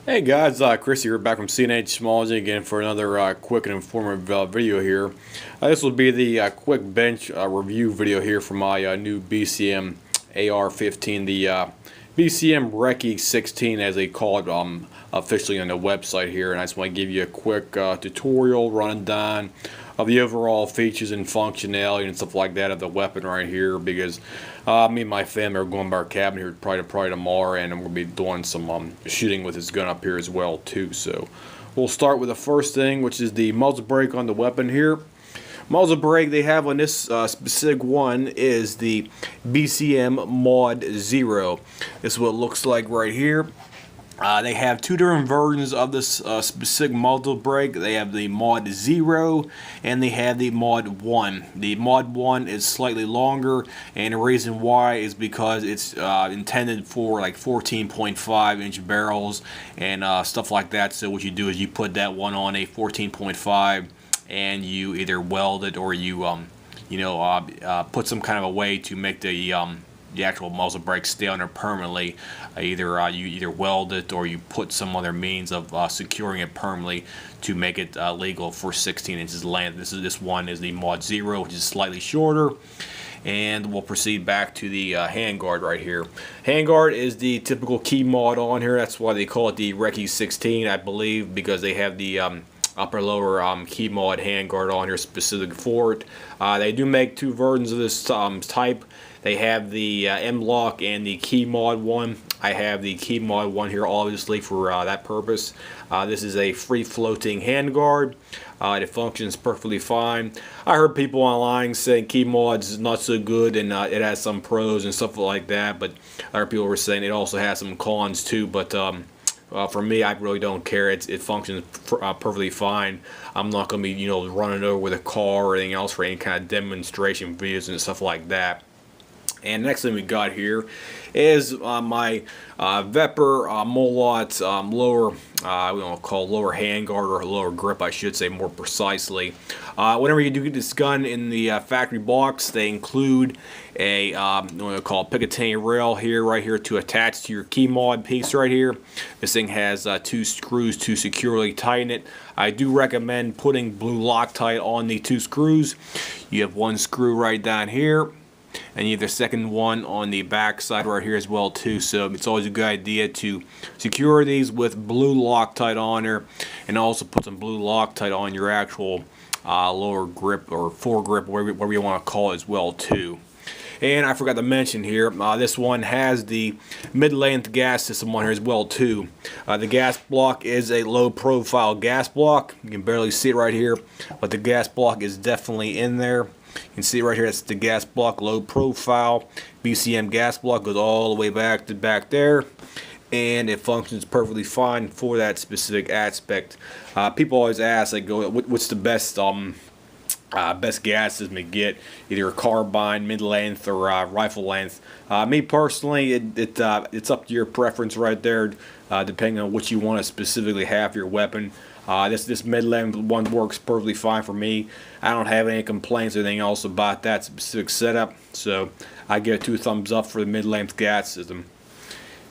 Hey guys, Chris here, back from CNH Smallzy again for another quick and informative video here. This will be the quick bench review video here for my new BCM AR-15, the BCM RECCE 16 as they call it officially on the website here. And I just want to give you a quick tutorial running down of the overall features and functionality and stuff like that of the weapon right here, because me and my family are going by our cabin here probably tomorrow, and I'm going to be doing some shooting with this gun up here as well too. So we'll start with the first thing, which is the muzzle brake on the weapon here. Muzzle brake they have on this specific one is the BCM Mod 0. This is what it looks like right here. They have two different versions of this specific muzzle brake. They have the Mod 0 and they have the Mod 1. The Mod 1 is slightly longer, and the reason why is because it's intended for like 14.5 inch barrels and stuff like that. So what you do is you put that one on a 14.5 and you either weld it or you put some kind of a way to make the actual muzzle brake stay on there permanently. You either weld it or you put some other means of securing it permanently to make it legal for 16 inches length. This one is the Mod 0, which is slightly shorter. And we'll proceed back to the handguard right here. Handguard is the typical key mod on here. That's why they call it the RECCE 16, I believe, because they have the upper lower key mod handguard on here specific for it. They do make two versions of this type. They have the M-Lock and the key mod one. I have the key mod one here obviously for that purpose. This is a free floating handguard. It functions perfectly fine. I heard people online saying key mods is not so good and it has some pros and stuff like that, but other people were saying it also has some cons too. But for me, I really don't care. It functions perfectly fine. I'm not going to be running over with a car or anything else for any kind of demonstration videos and stuff like that. And next thing we got here is my Vepr Molot lower, we don't call lower handguard, or lower grip, I should say more precisely. Whenever you do get this gun in the factory box, they include a what we call Picatinny rail here, right here, to attach to your key mod piece right here. This thing has two screws to securely tighten it. I do recommend putting blue Loctite on the two screws. You have one screw right down here, and you have the second one on the back side right here as well too. So it's always a good idea to secure these with blue Loctite on there, and also put some blue Loctite on your actual lower grip or foregrip, whatever you want to call it as well too. And I forgot to mention here, this one has the mid-length gas system on here as well too. The gas block is a low-profile gas block. You can barely see it right here, but the gas block is definitely in there. You can see right here, that's the gas block, low profile. BCM gas block goes all the way back to back there, and it functions perfectly fine for that specific aspect. People always ask, like, what's the best best gas system to get, either a carbine, mid-length, or rifle length? Me personally, it's up to your preference right there, depending on what you want to specifically have for your weapon. This mid-length one works perfectly fine for me. I don't have any complaints or anything else about that specific setup, so I give it 2 thumbs up for the mid-length gas system.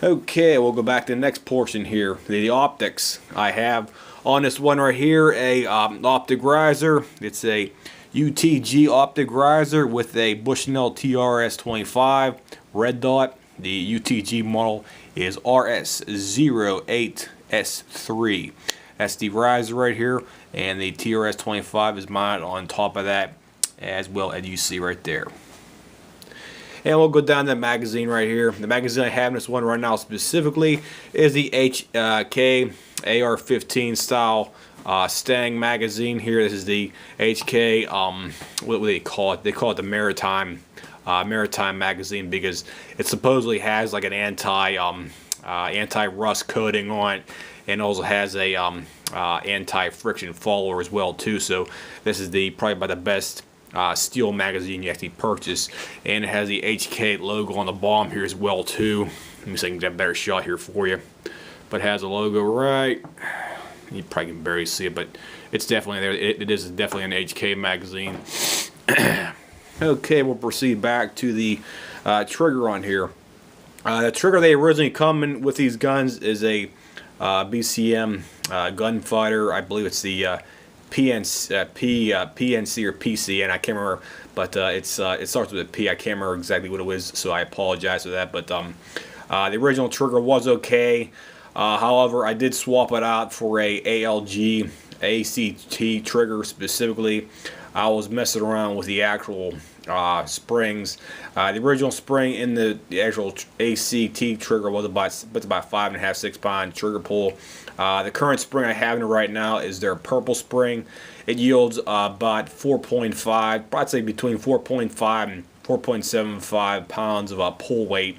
Okay, we'll go back to the next portion here, the optics. I have on this one right here a optic riser. It's a UTG optic riser with a Bushnell TRS-25 red dot. The UTG model is RS08S3. That's the riser right here, and the TRS-25 is mounted on top of that as well, as you see right there. And we'll go down to the magazine right here. The magazine I have in this one right now specifically is the HK AR-15 style Stang magazine here. This is the HK, what do they call it? They call it the Maritime magazine, because it supposedly has like an anti-rust coating on it, and also has a anti-friction follower as well too. So this is probably about the best steel magazine you actually purchase, and it has the HK logo on the bottom here as well too. Let me see if I can get a better shot here for you. But it has a logo right. You probably can barely see it, but it's definitely there. It is definitely an HK magazine. Okay, we'll proceed back to the trigger on here. The trigger they originally come in with these guns is a BCM gunfighter. I believe it's the PNC or PCN. I can't remember, but it starts with a P. I can't remember exactly what it was, so I apologize for that. But the original trigger was okay. However, I did swap it out for a ALG ACT trigger specifically. I was messing around with the actual springs. The original spring in the actual ACT trigger was about 5.5, 6 pound trigger pull. The current spring I have in it right now is their purple spring. It yields about 4.5, I'd say between 4.5 and 4.75 pounds of pull weight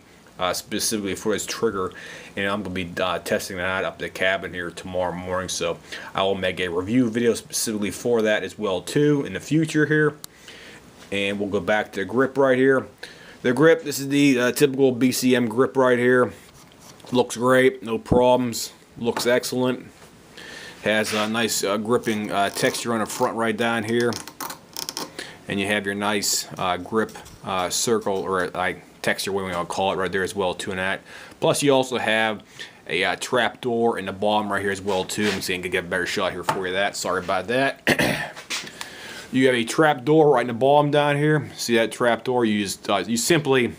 specifically for this trigger. And I'm going to be testing that up at the cabin here tomorrow morning, so I will make a review video specifically for that as well too in the future here. And we'll go back to the grip right here. The grip, this is the typical BCM grip right here. Looks great, no problems, looks excellent. Has a nice gripping texture on the front right down here. And you have your nice grip circle, or like texture, what we want to call it, right there as well too in that. Plus you also have a trap door in the bottom right here as well too. I'm seeing I can get a better shot here for you. Sorry about that. You have a trap door right in the bottom down here. See that trap door? You just you simply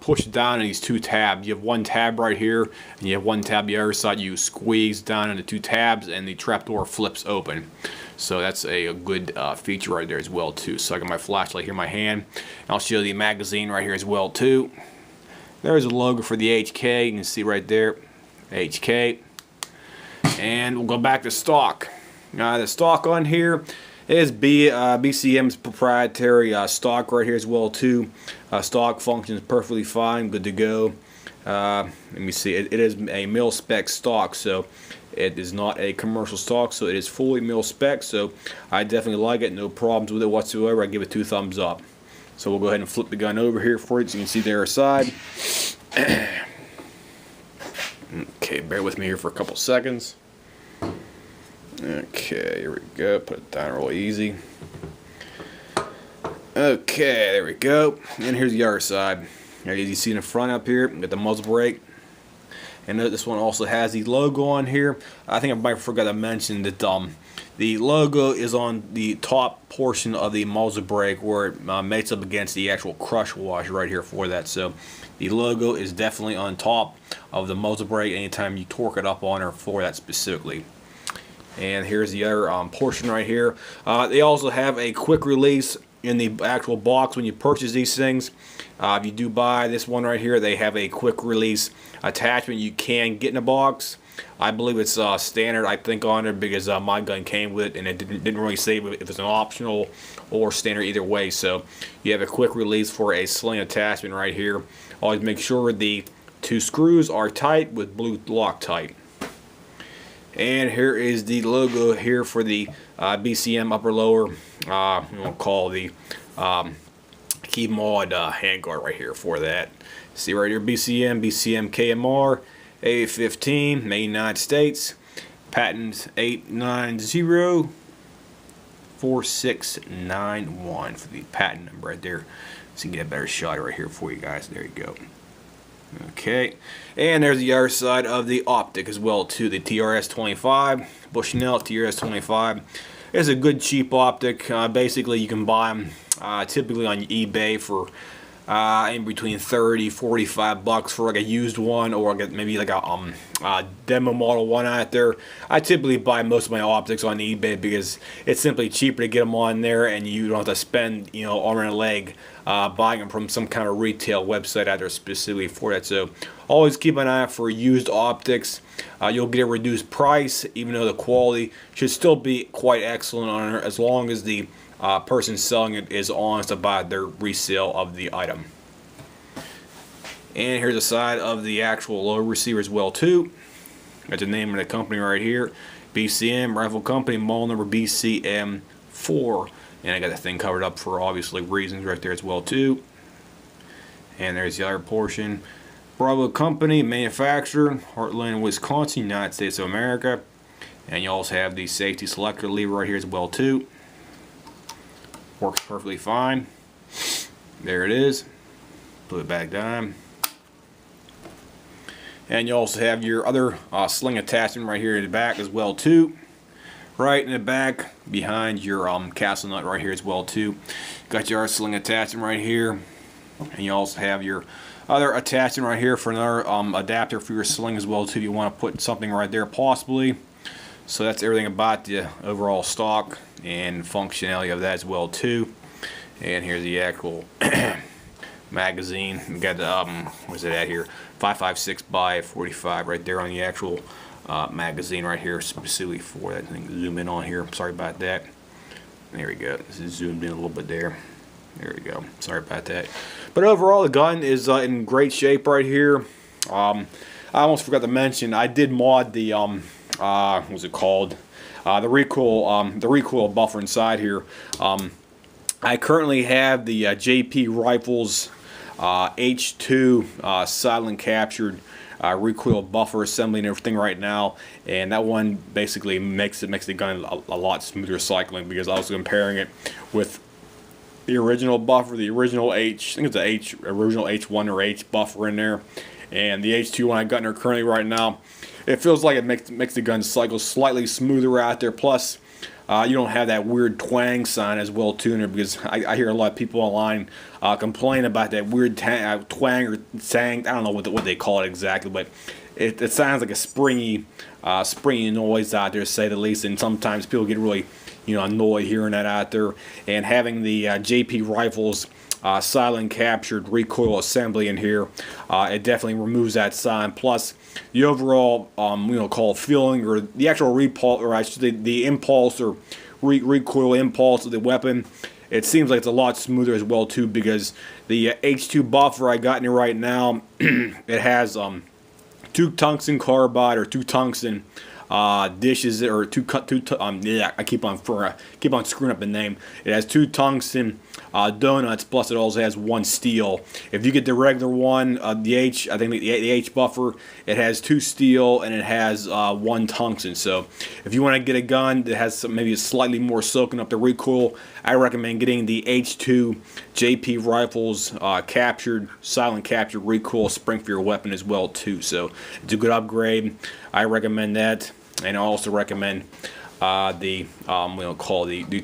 push down on these two tabs. You have one tab right here, and you have one tab the other side. You squeeze down on the two tabs, and the trap door flips open. So that's a good feature right there as well too. So I got my flashlight here in my hand. And I'll show you the magazine right here as well too. There's a logo for the HK. You can see right there, HK. And we'll go back to stock. The stock on here is BCM's proprietary stock right here as well too. Stock functions perfectly fine, good to go. Let me see, it is a mil spec stock, so it is not a commercial stock, so it is fully mil spec. So I definitely like it, no problems with it whatsoever. I give it 2 thumbs up. So we'll go ahead and flip the gun over here for you so you can see the other side. Okay, bear with me here for a couple seconds. Okay, here we go. Put it down real easy. Okay, there we go. And here's the other side. As you see in the front up here, got the muzzle brake. And this one also has the logo on here. I think I might forgot to mention that the logo is on the top portion of the muzzle brake where it mates up against the actual crush washer right here for that. So the logo is definitely on top of the muzzle brake anytime you torque it up on her for that specifically. And here's the other portion right here. They also have a quick release in the actual box when you purchase these things. If you do buy this one right here, they have a quick release attachment you can get in the box. I believe it's standard, I think, on it, because my gun came with it, and it didn't really say if it's an optional or standard either way. So you have a quick release for a sling attachment right here. Always make sure the 2 screws are tight with blue Loctite. And here is the logo here for the BCM upper lower, we'll call the key mod handguard right here for that. See right here, BCM KMR A-15, made in the United States, patent 8904691 for the patent number right there. So you can get a better shot right here for you guys. There you go. Okay, and there's the other side of the Optic as well too, the TRS-25, Bushnell TRS-25. It's a good cheap optic. Basically you can buy them typically on eBay for in between 30, 45 bucks for like a used one, or maybe like a demo model one out there. I typically buy most of my optics on eBay because it's simply cheaper to get them on there, and you don't have to spend, you know, arm and a leg buying them from some kind of retail website out there specifically for that. So always keep an eye out for used optics. You'll get a reduced price, even though the quality should still be quite excellent on it, as long as the person selling it is honest about their resale of the item. And here's the side of the actual lower receiver as well too. Got the name of the company right here, BCM Rifle Company, model number BCM 4. And I got the thing covered up for obviously reasons right there as well too. And there's the other portion. Bravo Company, manufacturer, Heartland, Wisconsin, United States of America. And you also have the safety selector lever right here as well too. Works perfectly fine. There it is. Put it back down. And you also have your other sling attachment right here in the back as well too. Right in the back behind your castle nut right here as well too. Got your sling attachment right here, and you also have your other attachment right here for another adapter for your sling as well too. If you want to put something right there possibly. So that's everything about the overall stock and functionality of that as well too. And here's the actual magazine. We got the where's it at here? 5.56 by 45 right there on the actual magazine right here, specifically for that thing. Zoom in on here. Sorry about that. There we go. This is zoomed in a little bit there. There we go. Sorry about that. But overall, the gun is in great shape right here. I almost forgot to mention, I did mod the what was it called? The recoil buffer inside here. I currently have the JP Rifles H2 silent captured recoil buffer assembly and everything right now, and that one basically makes the gun a lot smoother cycling, because I was comparing it with the original buffer, the original H, I think it's the original H1 or H buffer in there, and the H2 one I got in there currently right now. It feels like it makes the gun cycle slightly smoother out there. Plus, you don't have that weird twang sign as well too in there, because I hear a lot of people online complain about that weird twang or tang. I don't know what they call it exactly, but it sounds like a springy noise out there, to say the least. And sometimes people get really annoyed hearing that out there. And having the JP Rifles silent captured recoil assembly in here, it definitely removes that sign. Plus the overall call feeling, or the actual repulse, or I should say the impulse or recoil impulse of the weapon, it seems like it's a lot smoother as well too, because the H2 buffer I got in here right now it has two tungsten carbide, or two tungsten dishes, or yeah, I keep on screwing up the name. It has two tungsten donuts, plus it also has one steel. If you get the regular one, the H, I think the H buffer, it has two steel and it has one tungsten. So if you want to get a gun that has maybe slightly more soaking up the recoil, I recommend getting the H2 JP Rifles silent captured recoil spring for your weapon as well too. So it's a good upgrade. I recommend that, and I also recommend the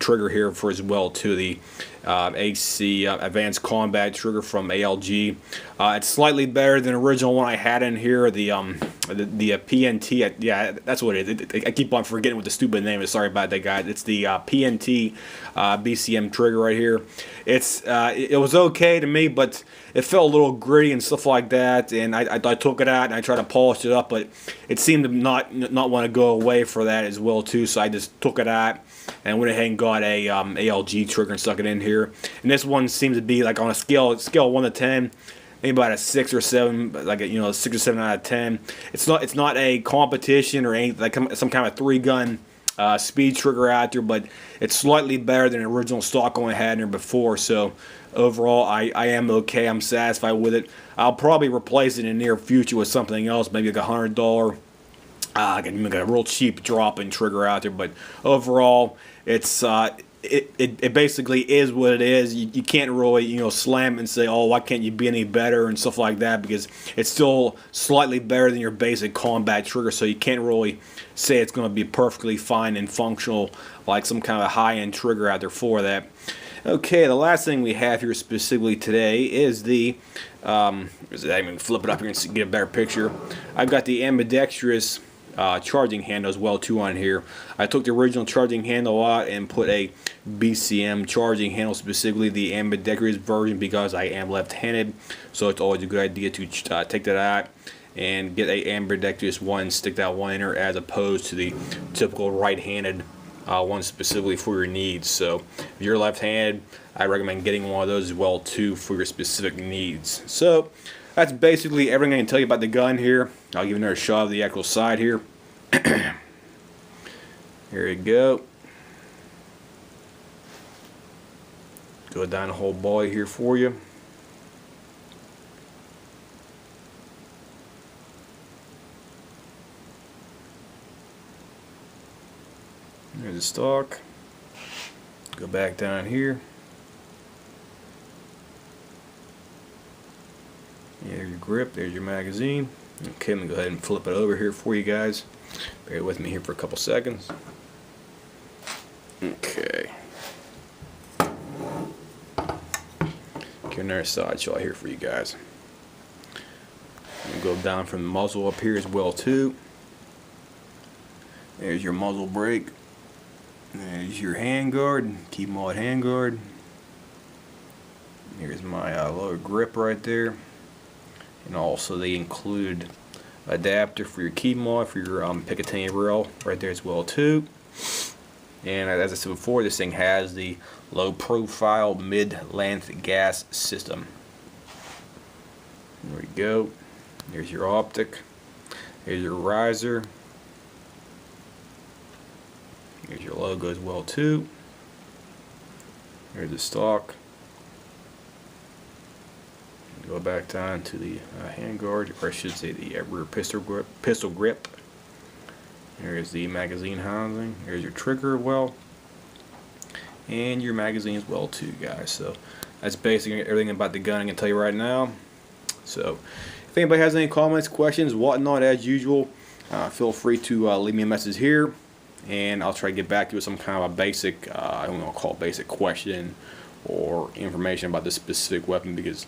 trigger here for as well too, the HC Advanced Combat Trigger from ALG. It's slightly better than the original one I had in here, the PNT. Yeah, that's what it is. I keep on forgetting what the stupid name is. Sorry about that, guys. It's the Pmt Bcm Trigger right here. It was okay to me, but it felt a little gritty and stuff like that. And I took it out and I tried to polish it up, but it seemed to not want to go away for that as well too. So I just took it out and went ahead and got a ALG trigger and stuck it in here. And this one seems to be like on a scale of 1 to 10, maybe about a 6 or 7, like a 6 or 7 out of 10. It's not a competition or any like some kind of 3-gun speed trigger out there, but it's slightly better than the original stock one I had in there before. So overall, I am okay. I'm satisfied with it. I'll probably replace it in the near future with something else, maybe like $100. Like a real cheap drop-in trigger out there, but overall, it's it basically is what it is. You can't really slam it and say, oh, why can't you be any better and stuff like that, because it's still slightly better than your basic combat trigger. So you can't really say it's going to be perfectly fine and functional like some kind of high-end trigger out there for that. Okay, the last thing we have here specifically today is the I'm going to flip it up here and get a better picture. I've got the Ambidextrous charging handle as well too on here. I took the original charging handle out and put a BCM charging handle, specifically the Ambidextrous version, because I am left-handed, so it's always a good idea to take that out and get a Ambidextrous one, stick that one in there, as opposed to the typical right-handed one specifically for your needs. So if you're left-handed, I recommend getting one of those as well too for your specific needs. So that's basically everything I can tell you about the gun here. I'll give you another shot of the actual side here. Here we go. Go down the whole body here for you. There's the stock. Go back down here. There's your grip, there's your magazine. Okay, I'm going to go ahead and flip it over here for you guys. Bear with me here for a couple seconds. Okay. Okay, another side shot here for you guys. I'm going to go down from the muzzle up here as well too. There's your muzzle brake. There's your handguard. Keep them all at handguard. Here's my lower grip right there. And also they include adapter for your key mod for your Picatinny rail right there as well too. And as I said before, this thing has the low profile mid-length gas system. There we go. There's your optic. There's your riser. Here's your logo as well too. There's the stock. Go back down to the handguard, or I should say the rear pistol grip. There's the magazine housing. There's your trigger well, and your magazine as well too, guys. So that's basically everything about the gun I can tell you right now. So if anybody has any comments, questions, whatnot, as usual, feel free to leave me a message here, and I'll try to get back to you with some kind of a basic, I don't know, call it basic question or information about this specific weapon, because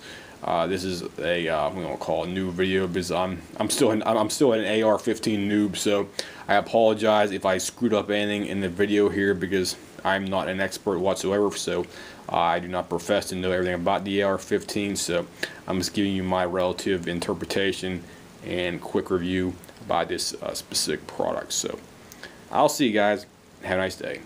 this is a I'm gonna call it a new video, because I'm still an AR-15 noob. So I apologize if I screwed up anything in the video here, because I'm not an expert whatsoever. So I do not profess to know everything about the AR-15. So I'm just giving you my relative interpretation and quick review about this specific product. So I'll see you guys. Have a nice day.